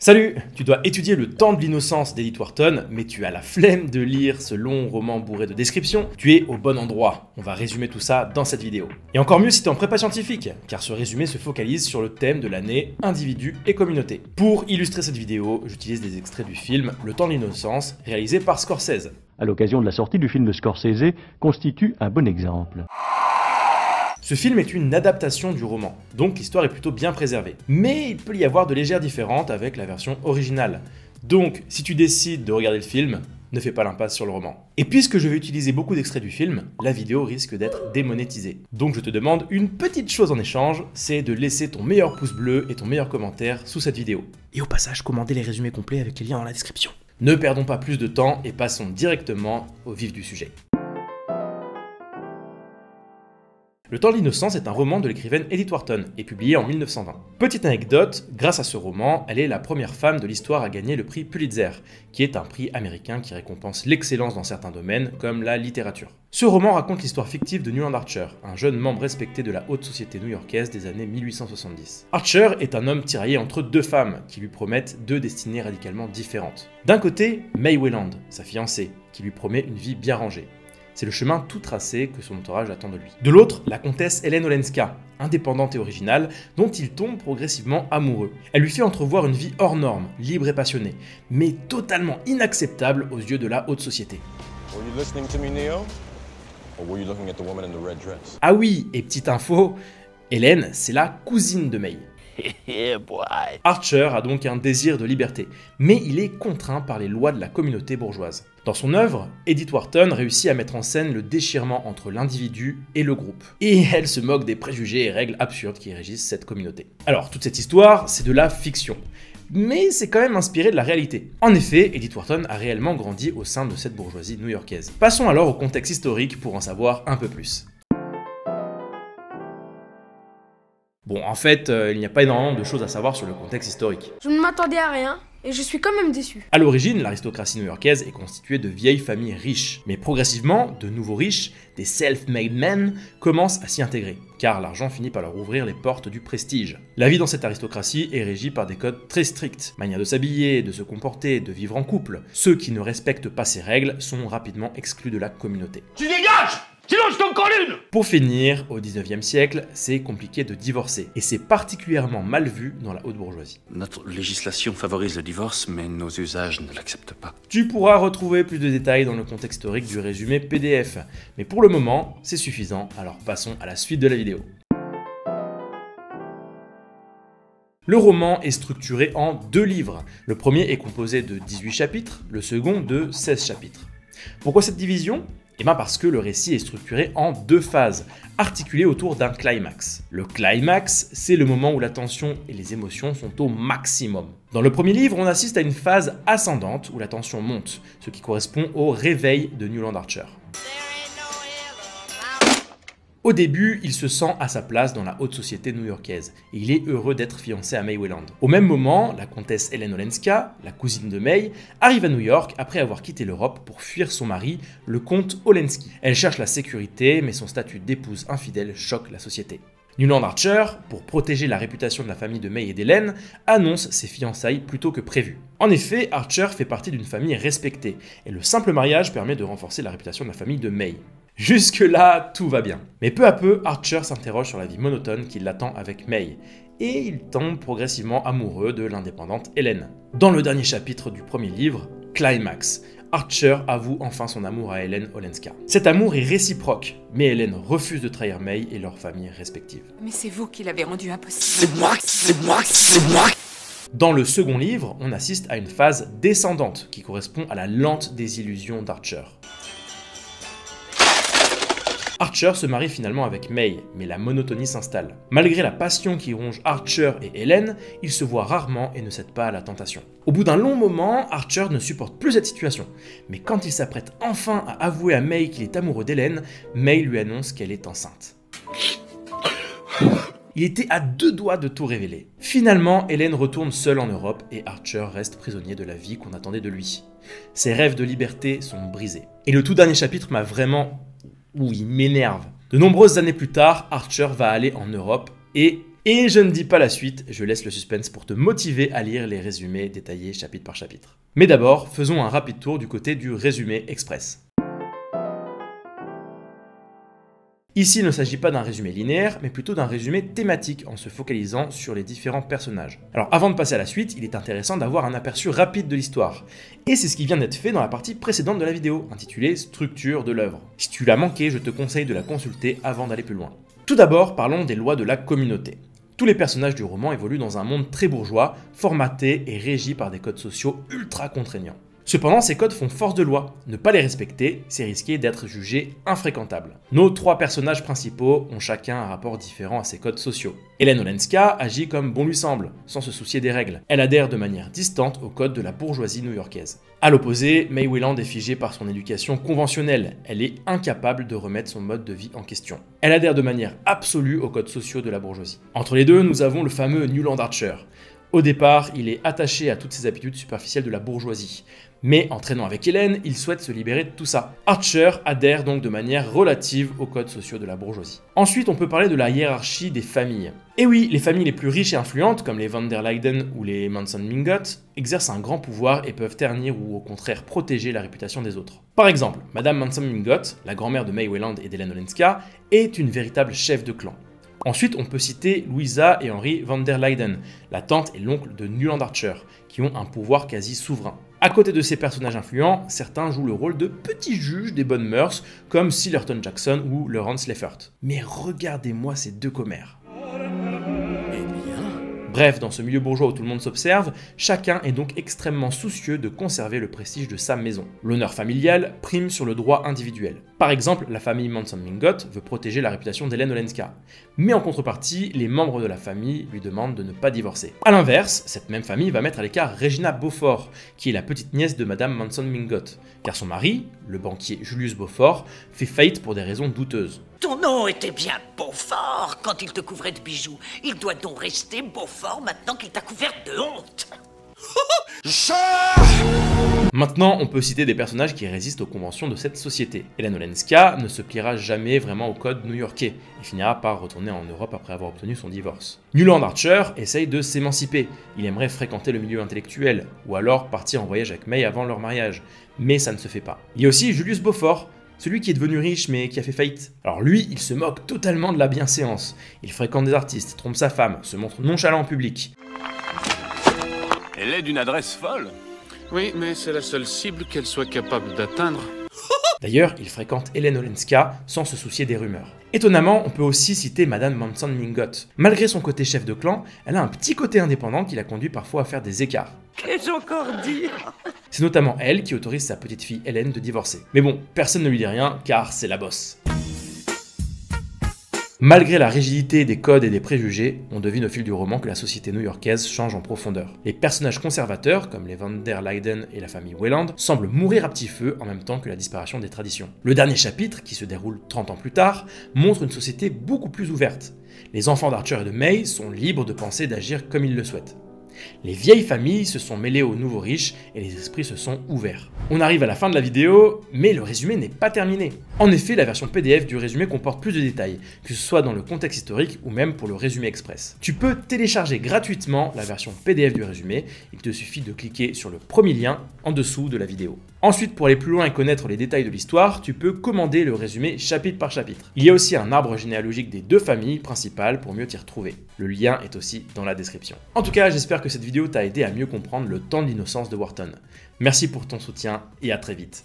Salut! Tu dois étudier Le Temps de l'innocence d'Edith Wharton, mais tu as la flemme de lire ce long roman bourré de descriptions. Tu es au bon endroit. On va résumer tout ça dans cette vidéo. Et encore mieux si tu es en prépa scientifique, car ce résumé se focalise sur le thème de l'année individu et communauté. Pour illustrer cette vidéo, j'utilise des extraits du film Le Temps de l'innocence, réalisé par Scorsese. À l'occasion de la sortie du film de Scorsese, constitue un bon exemple. Ce film est une adaptation du roman, donc l'histoire est plutôt bien préservée. Mais il peut y avoir de légères différences avec la version originale. Donc, si tu décides de regarder le film, ne fais pas l'impasse sur le roman. Et puisque je vais utiliser beaucoup d'extraits du film, la vidéo risque d'être démonétisée. Donc je te demande une petite chose en échange, c'est de laisser ton meilleur pouce bleu et ton meilleur commentaire sous cette vidéo. Et au passage, commandez les résumés complets avec les liens dans la description. Ne perdons pas plus de temps et passons directement au vif du sujet. Le Temps de l'innocence est un roman de l'écrivaine Edith Wharton et publié en 1920. Petite anecdote, grâce à ce roman, elle est la première femme de l'histoire à gagner le prix Pulitzer, qui est un prix américain qui récompense l'excellence dans certains domaines, comme la littérature. Ce roman raconte l'histoire fictive de Newland Archer, un jeune membre respecté de la haute société new-yorkaise des années 1870. Archer est un homme tiraillé entre deux femmes qui lui promettent deux destinées radicalement différentes. D'un côté, May Wayland, sa fiancée, qui lui promet une vie bien rangée. C'est le chemin tout tracé que son entourage attend de lui. De l'autre, la comtesse Hélène Olenska, indépendante et originale, dont il tombe progressivement amoureux. Elle lui fait entrevoir une vie hors norme, libre et passionnée, mais totalement inacceptable aux yeux de la haute société. Ah oui, et petite info, Hélène, c'est la cousine de May. Archer a donc un désir de liberté, mais il est contraint par les lois de la communauté bourgeoise. Dans son œuvre, Edith Wharton réussit à mettre en scène le déchirement entre l'individu et le groupe. Et elle se moque des préjugés et règles absurdes qui régissent cette communauté. Alors, toute cette histoire, c'est de la fiction. Mais c'est quand même inspiré de la réalité. En effet, Edith Wharton a réellement grandi au sein de cette bourgeoisie new-yorkaise. Passons alors au contexte historique pour en savoir un peu plus. Bon, en fait, il n'y a pas énormément de choses à savoir sur le contexte historique. Je ne m'attendais à rien, et je suis quand même déçu. À l'origine, l'aristocratie new-yorkaise est constituée de vieilles familles riches. Mais progressivement, de nouveaux riches, des self-made men, commencent à s'y intégrer, car l'argent finit par leur ouvrir les portes du prestige. La vie dans cette aristocratie est régie par des codes très stricts. Manière de s'habiller, de se comporter, de vivre en couple. Ceux qui ne respectent pas ces règles sont rapidement exclus de la communauté. Tu dégages! Sinon je t'en colle une! Pour finir, au 19e siècle, c'est compliqué de divorcer, et c'est particulièrement mal vu dans la haute bourgeoisie. Notre législation favorise le divorce, mais nos usages ne l'acceptent pas. Tu pourras retrouver plus de détails dans le contexte historique du résumé PDF, mais pour le moment, c'est suffisant, alors passons à la suite de la vidéo. Le roman est structuré en deux livres. Le premier est composé de 18 chapitres, le second de 16 chapitres. Pourquoi cette division ? Eh bien parce que le récit est structuré en deux phases, articulées autour d'un climax. Le climax, c'est le moment où la tension et les émotions sont au maximum. Dans le premier livre, on assiste à une phase ascendante où la tension monte, ce qui correspond au réveil de Newland Archer. Au début, il se sent à sa place dans la haute société new-yorkaise et il est heureux d'être fiancé à May Wayland. Au même moment, la comtesse Hélène Olenska, la cousine de May, arrive à New York après avoir quitté l'Europe pour fuir son mari, le comte Olenski. Elle cherche la sécurité, mais son statut d'épouse infidèle choque la société. Newland Archer, pour protéger la réputation de la famille de May et d'Hélène, annonce ses fiançailles plus tôt que prévu. En effet, Archer fait partie d'une famille respectée, et le simple mariage permet de renforcer la réputation de la famille de May. Jusque-là, tout va bien. Mais peu à peu, Archer s'interroge sur la vie monotone qui l'attend avec May, et il tombe progressivement amoureux de l'indépendante Hélène. Dans le dernier chapitre du premier livre, Climax, Archer avoue enfin son amour à Hélène Olenska. Cet amour est réciproque, mais Hélène refuse de trahir May et leurs familles respectives. Mais c'est vous qui l'avez rendu impossible. C'est moi! Dans le second livre, on assiste à une phase descendante qui correspond à la lente désillusion d'Archer. Archer se marie finalement avec May, mais la monotonie s'installe. Malgré la passion qui ronge Archer et Hélène, ils se voient rarement et ne cèdent pas à la tentation. Au bout d'un long moment, Archer ne supporte plus cette situation, mais quand il s'apprête enfin à avouer à May qu'il est amoureux d'Hélène, May lui annonce qu'elle est enceinte. Il était à deux doigts de tout révéler. Finalement, Hélène retourne seule en Europe et Archer reste prisonnier de la vie qu'on attendait de lui. Ses rêves de liberté sont brisés. Et le tout dernier chapitre m'a vraiment... il m'énerve. De nombreuses années plus tard, Archer va aller en Europe et Et je ne dis pas la suite, je laisse le suspense pour te motiver à lire les résumés détaillés chapitre par chapitre. Mais d'abord, faisons un rapide tour du côté du résumé express. Ici, il ne s'agit pas d'un résumé linéaire, mais plutôt d'un résumé thématique en se focalisant sur les différents personnages. Alors avant de passer à la suite, il est intéressant d'avoir un aperçu rapide de l'histoire. Et c'est ce qui vient d'être fait dans la partie précédente de la vidéo, intitulée « Structure de l'œuvre ». Si tu l'as manqué, je te conseille de la consulter avant d'aller plus loin. Tout d'abord, parlons des lois de la communauté. Tous les personnages du roman évoluent dans un monde très bourgeois, formaté et régi par des codes sociaux ultra contraignants. Cependant, ces codes font force de loi. Ne pas les respecter, c'est risquer d'être jugé infréquentable. Nos 3 personnages principaux ont chacun un rapport différent à ces codes sociaux. Hélène Olenska agit comme bon lui semble, sans se soucier des règles. Elle adhère de manière distante aux codes de la bourgeoisie new-yorkaise. À l'opposé, May Wayland est figée par son éducation conventionnelle. Elle est incapable de remettre son mode de vie en question. Elle adhère de manière absolue aux codes sociaux de la bourgeoisie. Entre les deux, nous avons le fameux Newland Archer. Au départ, il est attaché à toutes ces habitudes superficielles de la bourgeoisie. Mais en traînant avec Hélène, il souhaite se libérer de tout ça. Archer adhère donc de manière relative aux codes sociaux de la bourgeoisie. Ensuite, on peut parler de la hiérarchie des familles. Et oui, les familles les plus riches et influentes, comme les Van der Leyden ou les Manson-Mingot, exercent un grand pouvoir et peuvent ternir ou au contraire protéger la réputation des autres. Par exemple, Madame Manson-Mingot, la grand-mère de May Wayland et d'Hélène Olenska, est une véritable chef de clan. Ensuite, on peut citer Louisa et Henry Van der Leyden, la tante et l'oncle de Newland Archer, qui ont un pouvoir quasi souverain. À côté de ces personnages influents, certains jouent le rôle de petits juges des bonnes mœurs, comme Sillerton Jackson ou Lawrence Leffert. Mais regardez-moi ces 2 commères. Bref, dans ce milieu bourgeois où tout le monde s'observe, chacun est donc extrêmement soucieux de conserver le prestige de sa maison. L'honneur familial prime sur le droit individuel. Par exemple, la famille Manson-Mingot veut protéger la réputation d'Hélène Olenska. Mais en contrepartie, les membres de la famille lui demandent de ne pas divorcer. A l'inverse, cette même famille va mettre à l'écart Regina Beaufort, qui est la petite nièce de Madame Manson-Mingot, car son mari, le banquier Julius Beaufort, fait faillite pour des raisons douteuses. Ton nom était bien Beaufort quand il te couvrait de bijoux. Il doit donc rester Beaufort maintenant qu'il t'a couvert de honte. Maintenant, on peut citer des personnages qui résistent aux conventions de cette société. Hélène Olenska ne se pliera jamais vraiment au code new-yorkais et finira par retourner en Europe après avoir obtenu son divorce. Newland Archer essaye de s'émanciper. Il aimerait fréquenter le milieu intellectuel ou alors partir en voyage avec May avant leur mariage. Mais ça ne se fait pas. Il y a aussi Julius Beaufort, celui qui est devenu riche mais qui a fait faillite. Alors lui, il se moque totalement de la bienséance. Il fréquente des artistes, trompe sa femme, se montre nonchalant en public. Elle est d'une adresse folle. Oui, mais c'est la seule cible qu'elle soit capable d'atteindre. D'ailleurs, il fréquente Hélène Olenska sans se soucier des rumeurs. Étonnamment, on peut aussi citer Madame Manson-Mingot. Malgré son côté chef de clan, elle a un petit côté indépendant qui la conduit parfois à faire des écarts. Qu'ai-je encore dit? C'est notamment elle qui autorise sa petite fille Hélène de divorcer. Mais bon, personne ne lui dit rien car c'est la bosse. Malgré la rigidité des codes et des préjugés, on devine au fil du roman que la société new-yorkaise change en profondeur. Les personnages conservateurs, comme les Van der Leyden et la famille Wayland, semblent mourir à petit feu en même temps que la disparition des traditions. Le dernier chapitre, qui se déroule 30 ans plus tard, montre une société beaucoup plus ouverte. Les enfants d'Archer et de May sont libres de penser et d'agir comme ils le souhaitent. Les vieilles familles se sont mêlées aux nouveaux riches et les esprits se sont ouverts. On arrive à la fin de la vidéo, mais le résumé n'est pas terminé. En effet, la version PDF du résumé comporte plus de détails, que ce soit dans le contexte historique ou même pour le résumé express. Tu peux télécharger gratuitement la version PDF du résumé, il te suffit de cliquer sur le premier lien en dessous de la vidéo. Ensuite, pour aller plus loin et connaître les détails de l'histoire, tu peux commander le résumé chapitre par chapitre. Il y a aussi un arbre généalogique des 2 familles principales pour mieux t'y retrouver. Le lien est aussi dans la description. En tout cas, j'espère que cette vidéo t'a aidé à mieux comprendre le temps de l'innocence de Wharton. Merci pour ton soutien et à très vite.